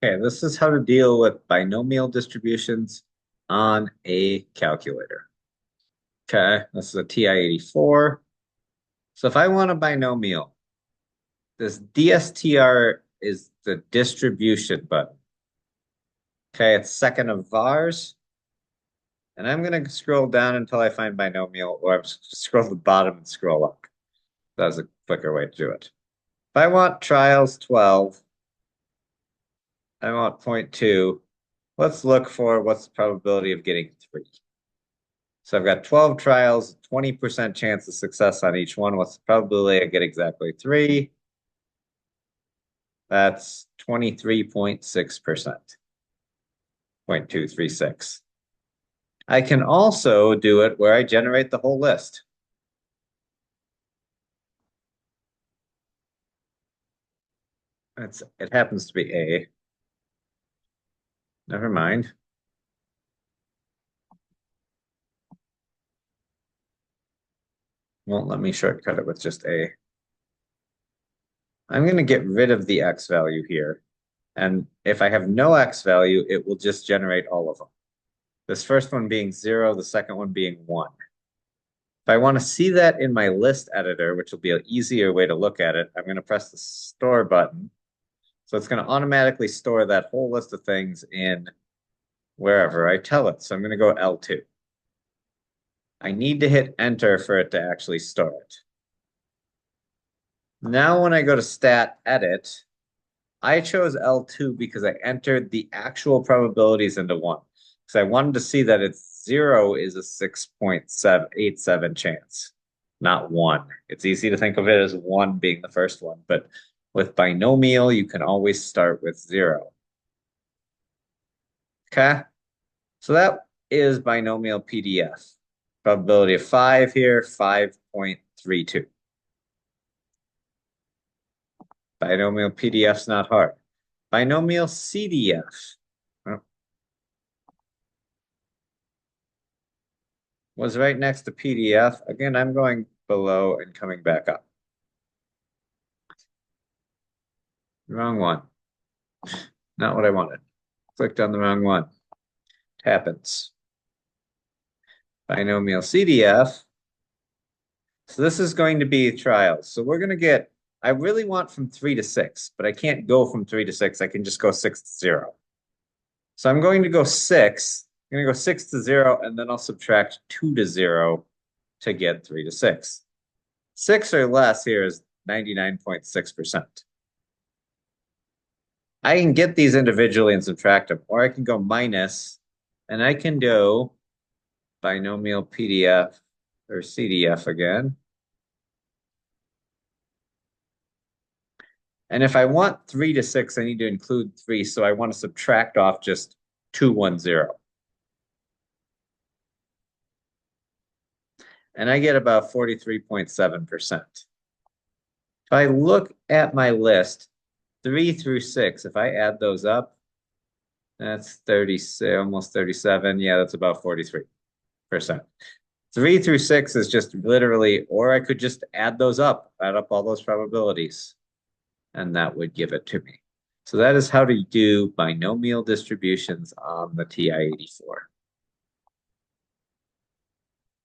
Okay, this is how to deal with binomial distributions on a calculator. Okay, this is a TI-84. So if I want a binomial, this DSTR is the distribution button. Okay, it's second of vars. And I'm going to scroll down until I find binomial, or I'm scroll to the bottom and scroll up. That's a quicker way to do it. If I want trials 12, I want 0.2. Let's look for what's the probability of getting 3. So I've got 12 trials, 20% chance of success on each one. What's the probability I get exactly 3? That's 23.6%. 0.236. I can also do it where I generate the whole list. It happens to be A. Never mind. Won't let me shortcut it with just A. I'm going to get rid of the X value here. And if I have no X value, it will just generate all of them. This first one being 0, the second one being 1. If I want to see that in my list editor, which will be an easier way to look at it, I'm going to press the store button. So it's going to automatically store that whole list of things in wherever I tell it. So I'm going to go L2. I need to hit enter for it to actually store it. Now when I go to stat edit, I chose L2 because I entered the actual probabilities into 1. Because I wanted to see that it's 0 is a 6.87 chance, not 1. It's easy to think of it as 1 being the first one, but with binomial, you can always start with 0. Okay, so that is binomial PDF. Probability of 5 here, 5.32. Binomial PDF's not hard. Binomial CDF was right next to PDF. Again, I'm going below and coming back up. Wrong one. Not what I wanted. Clicked on the wrong one. It happens. Binomial CDF. So this is going to be trials. So we're going to get, I really want from 3 to 6, but I can't go from 3 to 6. I can just go 6 to 0. So I'm going to go 6. I'm going to go 6 to 0, and then I'll subtract 2 to 0 to get 3 to 6. 6 or less here is 99.6%. I can get these individually and subtract them, or I can go minus, and I can do binomial PDF or CDF again. And if I want 3 to 6, I need to include 3, so I want to subtract off just 210. And I get about 43.7%. If I look at my list, 3 through 6, if I add those up, that's 36, almost 37. Yeah, that's about 43%. 3 through 6 is just literally, or I could just add those up, add up all those probabilities, and that would give it to me. So that is how to do binomial distributions on the TI-84.